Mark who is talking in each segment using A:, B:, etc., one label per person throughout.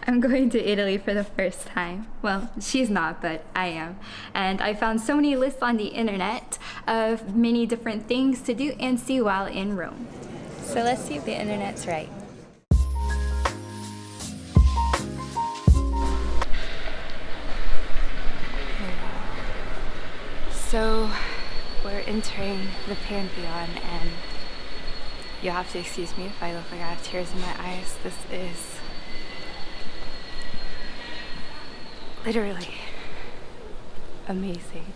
A: I'm going to Italy for the first time. Well, she's not, but I am. And I found so many lists on the internet of many different things to do and see while in Rome. So let's see if the internet's right. So we're entering the Pantheon, and you'll have to excuse me if I look like I have tears in my eyes. This is literally amazing.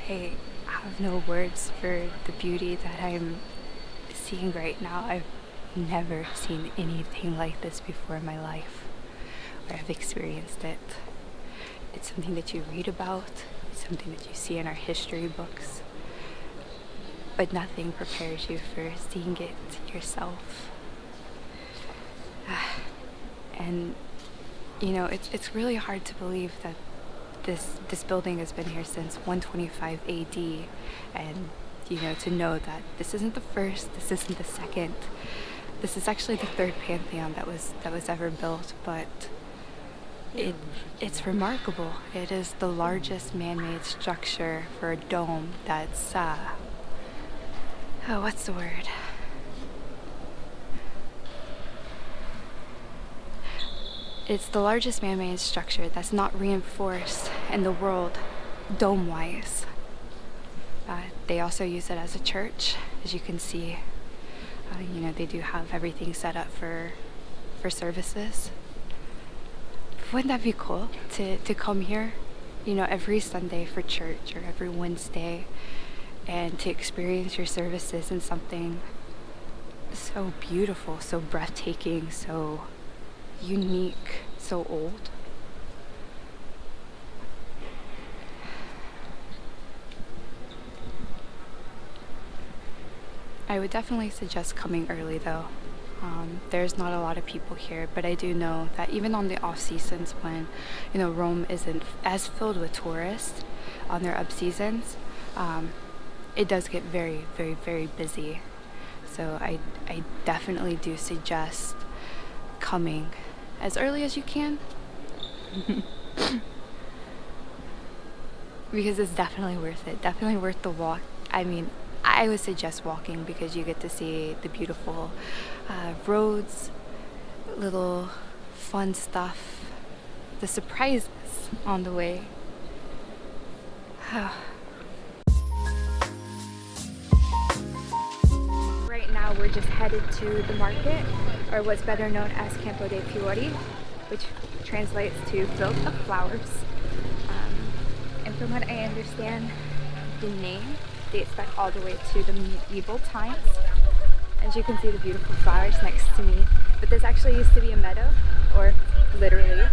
A: I have no words for the beauty that I'm seeing right now. I've never seen anything like this before in my life, or I've experienced it. It's something that you read about, it's something that you see in our history books, but nothing prepares you for seeing it yourself. And you know, it's really hard to believe that this building has been here since 125 AD, and you know that this isn't the first, this isn't the second, this is actually the third Pantheon that was ever built, but it's remarkable. It is the largest man-made structure for a dome that's what's the word? It's the largest man-made structure that's not reinforced in the world, dome-wise. They also use it as a church, as you can see. You know, they do have everything set up for services. Wouldn't that be cool to come here, you know, every Sunday for church or every Wednesday, and to experience your services in something so beautiful, so breathtaking, so unique, so old? I would definitely suggest coming early though. There's not a lot of people here, but I do know that even on the off seasons, when you know Rome isn't as filled with tourists on their up seasons, it does get very, very, very busy. So I definitely do suggest coming as early as you can. Because it's definitely worth it, definitely worth the walk. I mean, I would suggest walking because you get to see the beautiful roads, little fun stuff, the surprises on the way. Right now we're just headed to the market, or what's better known as Campo De Fiori, which translates to field of flowers. And from what I understand, the name dates back all the way to the medieval times. As you can see, the beautiful flowers next to me. But this actually used to be a meadow, or literally,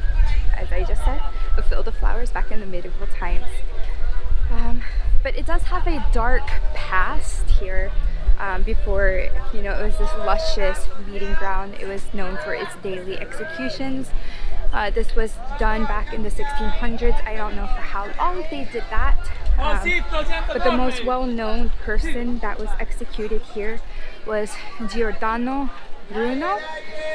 A: as I just said, a field of flowers back in the medieval times. But it does have a dark past here. Before, you know, it was this luscious meeting ground. It was known for its daily executions. This was done back in the 1600s. I don't know for how long they did that. But the most well-known person that was executed here was Giordano Bruno,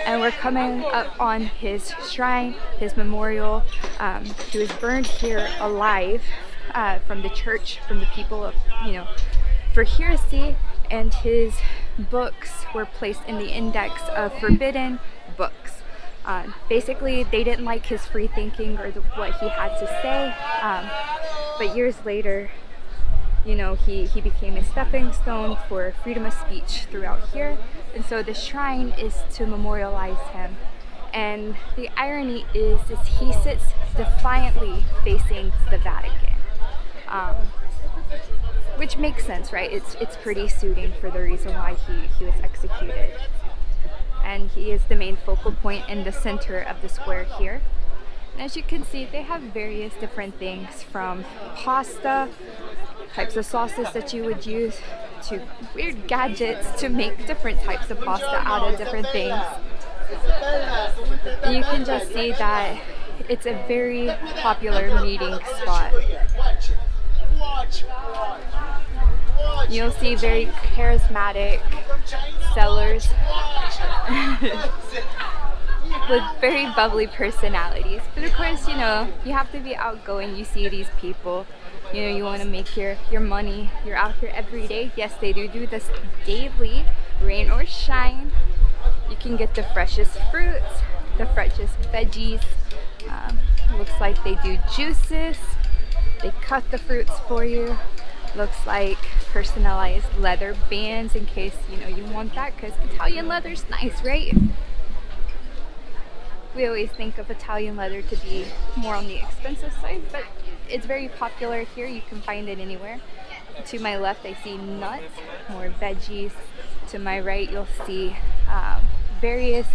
A: and we're coming up on his shrine, his memorial. He was burned here alive from the church, from the people of, you know, for heresy, and his books were placed in the index of forbidden books. Basically, they didn't like his free thinking or what he had to say, but years later, you know, he became a stepping stone for freedom of speech throughout here, and so the shrine is to memorialize him. And the irony is he sits defiantly facing the Vatican, which makes sense, right? It's pretty suiting for the reason why he was executed. And he is the main focal point in the center of the square here. And as you can see, they have various different things, from pasta, types of sauces that you would use, to weird gadgets to make different types of pasta out of different things. And you can just see that it's a very popular meeting spot. You'll see very charismatic sellers with very bubbly personalities. But of course, you know, you have to be outgoing. You see these people, you know, you want to make your money. You're out here every day. Yes, they do this daily, rain or shine. You can get the freshest fruits, the freshest veggies. Looks like they do juices. They cut the fruits for you. Looks like personalized leather bands in case, you know, you want that, because Italian leather's nice, right? We always think of Italian leather to be more on the expensive side, but it's very popular here. You can find it anywhere. To my left, I see nuts, more veggies. To my right, you'll see various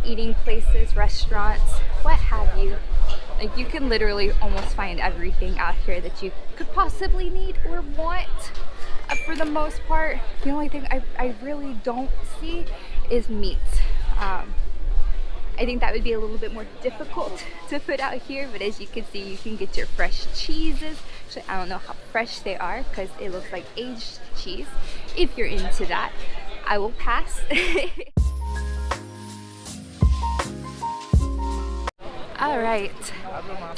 A: eating places, restaurants, what have you. Like, you can literally almost find everything out here that you could possibly need or want. For the most part, the only thing I really don't see is meat. I think that would be a little bit more difficult to put out here, but as you can see, you can get your fresh cheeses. Actually, I don't know how fresh they are because it looks like aged cheese. If you're into that, I will pass. Alright,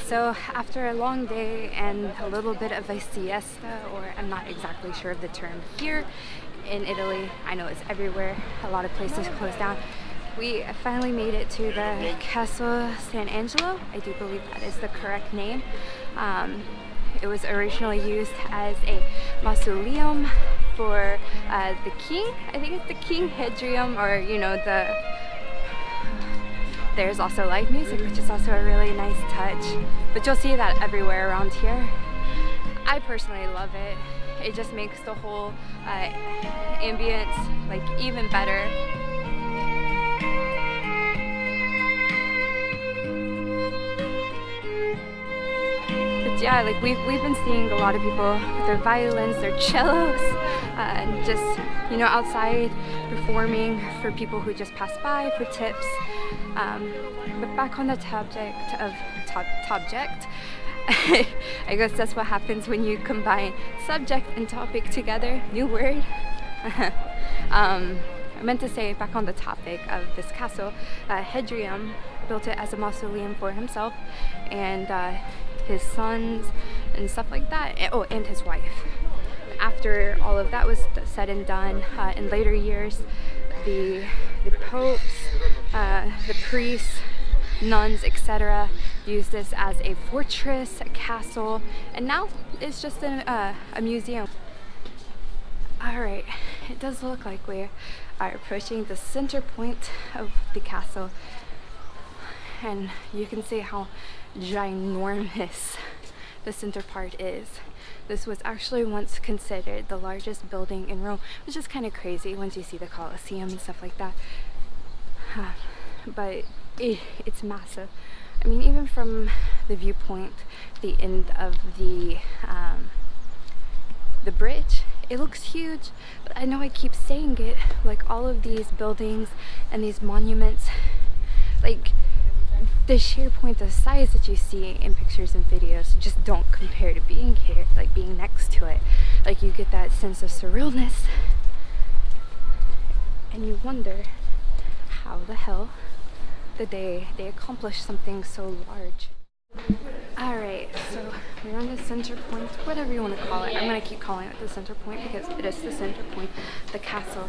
A: so after a long day and a little bit of a siesta, or I'm not exactly sure of the term here in Italy, I know it's everywhere, a lot of places closed down, we finally made it to the Castel Saint Angelo. I do believe that is the correct name. It was originally used as a mausoleum for the king. I think it's the King Hadrian, or you know, there's also live music, which is also a really nice touch. But you'll see that everywhere around here. I personally love it. It just makes the whole ambience like even better. But yeah, like we've been seeing a lot of people with their violins, their cellos, and just, you know, outside performing for people who just pass by for tips. But back on the subject of I guess that's what happens when you combine subject and topic together. New word. I meant to say, back on the topic of this castle, Hadrian built it as a mausoleum for himself and his sons and stuff like that. Oh, and his wife. After all of that was said and done, in later years, the popes, the priests, nuns, etc. used this as a fortress, a castle, and now it's just a museum. Alright, it does look like we are approaching the center point of the castle, and you can see how ginormous the center part is. This was actually once considered the largest building in Rome, which is kind of crazy once you see the Colosseum and stuff like that. But it's massive. I mean, even from the viewpoint, the end of the bridge, it looks huge. But I know I keep saying it, like all of these buildings and these monuments, like the sheer point of size that you see in pictures and videos just don't compare to being here, like being next to it. Like, you get that sense of surrealness and you wonder how the hell did they accomplish something so large. Alright, so we're on the center point, whatever you want to call it. I'm going to keep calling it the center point because it is the center point, the castle.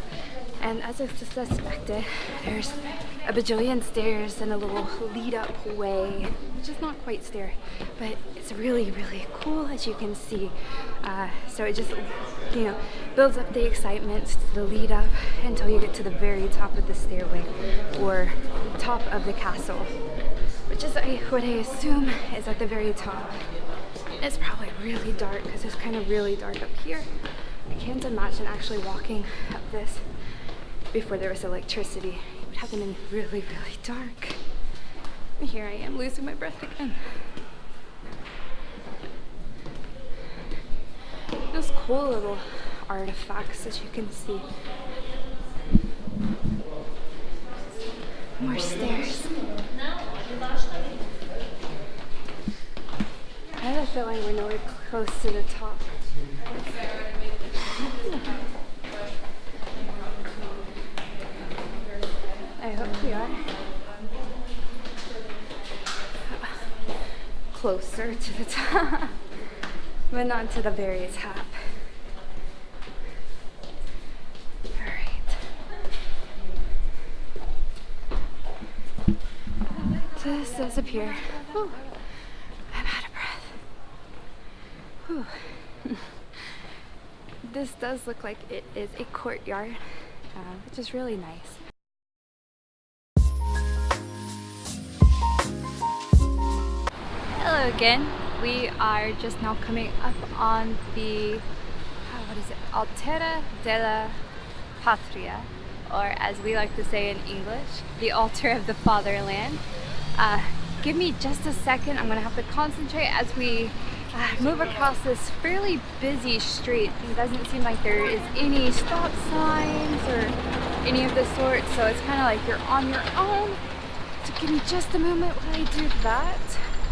A: And as I suspected, there's a bajillion stairs and a little lead up way, which is not quite stair, but it's really, really cool, as you can see. So it just, you know, builds up the excitement to the lead up until you get to the very top of the stairway, or top of the castle, which is what I assume is at the very top. It's probably really dark because it's kind of really dark up here. I can't imagine actually walking up this before there was electricity. It would have been really, really dark. And here I am losing my breath again. Those cool little artifacts, as you can see. More stairs. I have a feeling we're nowhere close to the top. closer to the top, but not to the very top. Alright. So this does appear. Whew. I'm out of breath. Whew. This does look like it is a courtyard, which is really nice. Hello again. We are just now coming up on the, what is it? Altare della Patria, or as we like to say in English, the altar of the fatherland. Give me just a second. I'm gonna have to concentrate as we move across this fairly busy street. It doesn't seem like there is any stop signs or any of the sort, so it's kind of like you're on your own. So give me just a moment while I do that.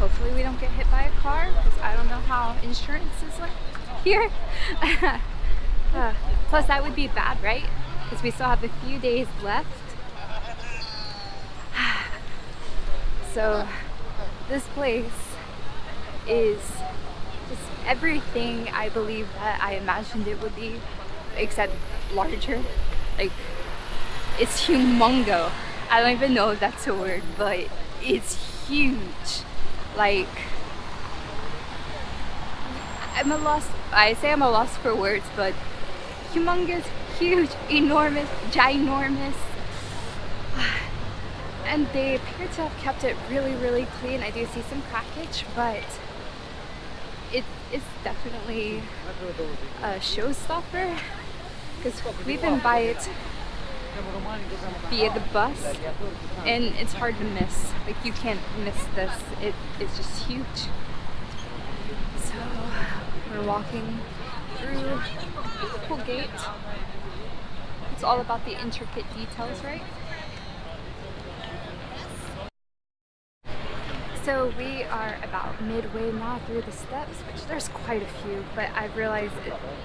A: Hopefully we don't get hit by a car, because I don't know how insurance is like here. Plus that would be bad, right? Because we still have a few days left. So this place is just everything I believe that I imagined it would be, except larger. Like, it's humongo. I don't even know if that's a word, but it's huge. Like, I'm a loss for words, but humongous, huge, enormous, ginormous. And they appear to have kept it really, really clean. I do see some crackage, but it's definitely a showstopper, because we've been by it via the bus and it's hard to miss. Like, you can't miss this. It's just huge. So we're walking through the cool gate. It's all about the intricate details, right? So we are about midway now through the steps, which there's quite a few, but I've realized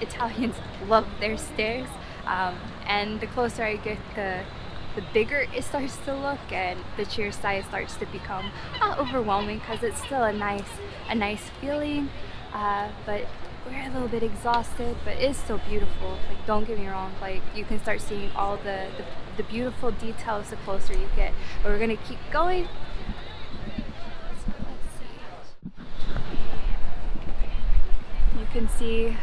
A: Italians love their stairs, and the closer I get, the bigger it starts to look, and the sheer size starts to become overwhelming, because it's still a nice feeling, but we're a little bit exhausted, but it's still beautiful. Like, don't get me wrong, like, you can start seeing all the beautiful details the closer you get, but we're gonna keep going. You can see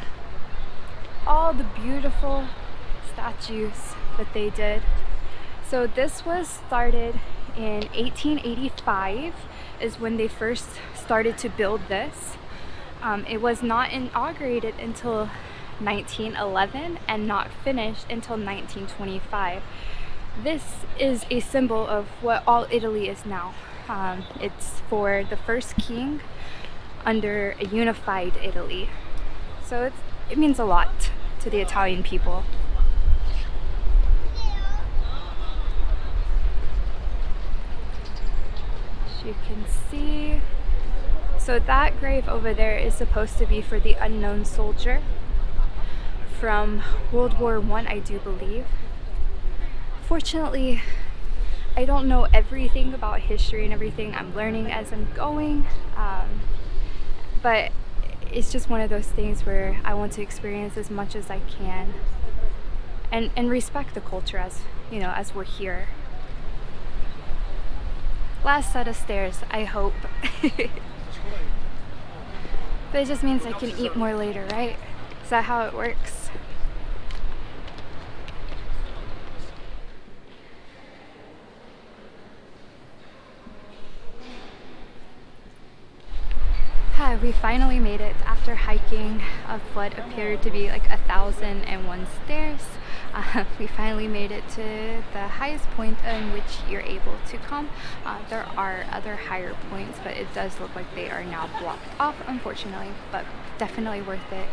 A: all the beautiful statues that they did. So this was started in 1885 is when they first started to build this. It was not inaugurated until 1911 and not finished until 1925. This is a symbol of what all Italy is now. It's for the first king under a unified Italy. So it means a lot to the Italian people. As you can see, so that grave over there is supposed to be for the unknown soldier from World War I, I do believe. Fortunately, I don't know everything about history and everything. I'm learning as I'm going, but it's just one of those things where I want to experience as much as I can and respect the culture, as you know, as we're here. Last set of stairs, I hope. But it just means I can eat more later, right? Is that how it works? We finally made it after hiking of what appeared to be like 1,001 stairs. We finally made it to the highest point in which you're able to come. There are other higher points, but it does look like they are now blocked off, unfortunately, but definitely worth it.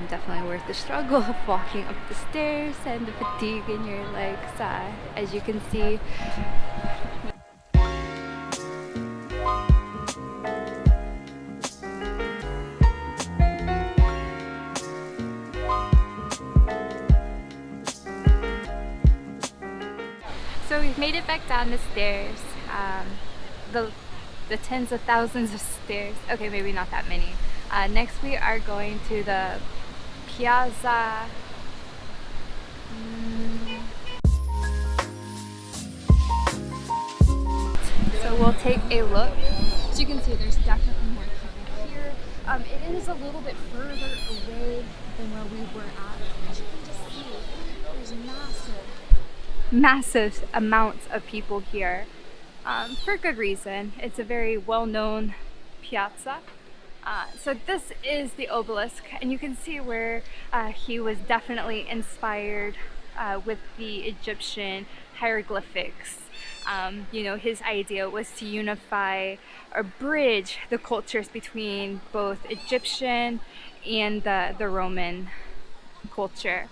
A: Definitely worth the struggle of walking up the stairs and the fatigue in your legs. As you can see, so we've made it back down the stairs. The the tens of thousands of stairs. Okay, maybe not that many. Next we are going to the Piazza. So we'll take a look. As you can see, there's definitely more people here. It is a little bit further away than where we were at. As you can just see, there's massive amounts of people here. For good reason. It's a very well-known piazza. So this is the obelisk, and you can see where he was definitely inspired with the Egyptian hieroglyphics. You know, his idea was to unify or bridge the cultures between both Egyptian and the Roman culture.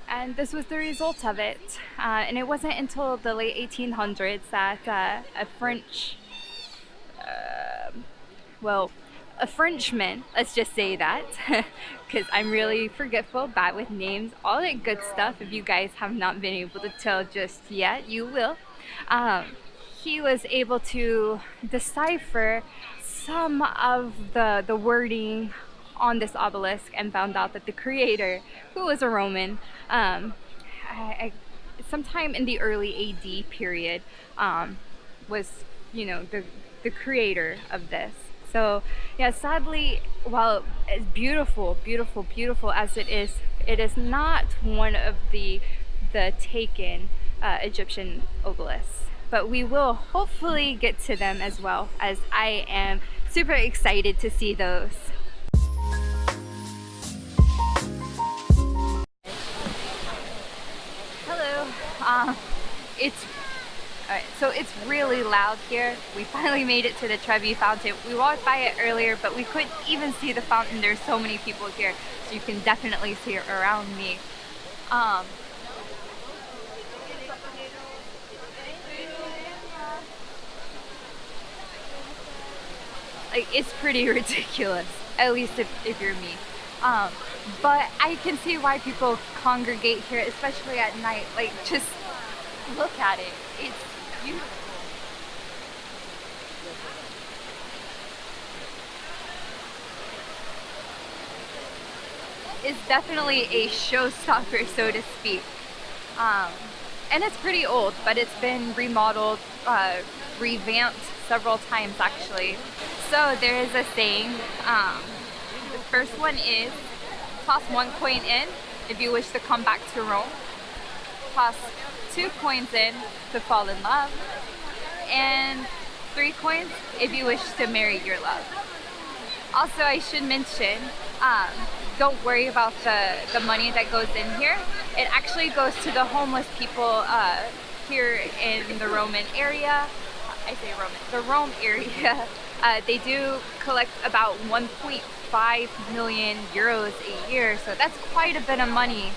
A: And this was the result of it. And it wasn't until the late 1800s that a Frenchman, let's just say that, because I'm really forgetful, bad with names, all that good stuff. If you guys have not been able to tell just yet, you will. He was able to decipher some of the wording on this obelisk and found out that the creator, who was a Roman, sometime in the early AD period, was, you know, the creator of this. So yeah, sadly, while as beautiful as it is not one of the taken Egyptian obelisks. But we will hopefully get to them as well, as I am super excited to see those. Hello. So it's really loud here. We finally made it to the Trevi Fountain. We walked by it earlier, but we couldn't even see the fountain. There's so many people here, so you can definitely see it around me. Like, it's pretty ridiculous, at least if you're me. But I can see why people congregate here, especially at night. Like, just look at it. It's beautiful. It's definitely a showstopper, so to speak. And it's pretty old, but it's been remodeled, revamped several times actually. So there is a saying, the first one is, toss 1 coin in if you wish to come back to Rome. Toss 2 coins in to fall in love. And 3 coins if you wish to marry your love. Also, I should mention, don't worry about the money that goes in here. It actually goes to the homeless people here in the Roman area. I say Roman, the Rome area. They do collect about 1.5 million euros a year, so that's quite a bit of money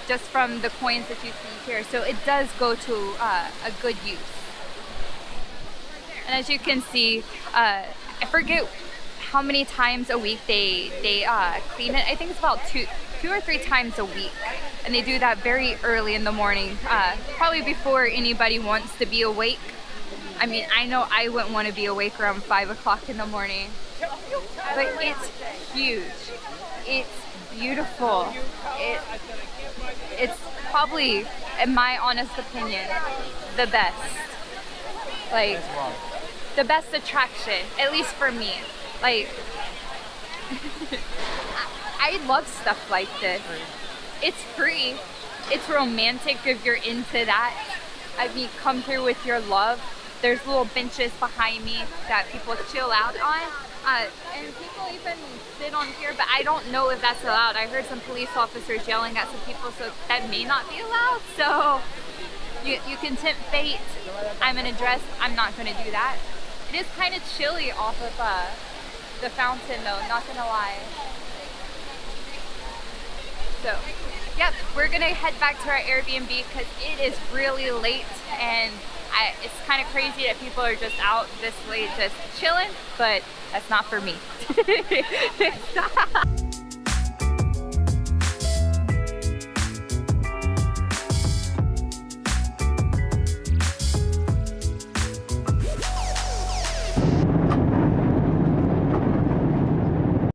A: just from the coins that you see here. So it does go to a good use. And as you can see, I forget how many times a week they clean it. I think it's about two or three times a week, and they do that very early in the morning, probably before anybody wants to be awake. I mean, I know I wouldn't want to be awake around 5 o'clock in the morning, but it's huge. It's beautiful. It's probably, in my honest opinion, the best. Like, the best attraction, at least for me. Like, I love stuff like this. It's free. It's romantic if you're into that. I mean, come here with your love. There's little benches behind me that people chill out on. And people even sit on here, but I don't know if that's allowed. I heard some police officers yelling at some people, so that may not be allowed. So you can tempt fate. I'm in a dress. I'm not going to do that. It is kind of chilly off of the fountain, though, not gonna lie. So, yep, we're gonna head back to our Airbnb because it is really late, and it's kind of crazy that people are just out this late just chilling, but that's not for me.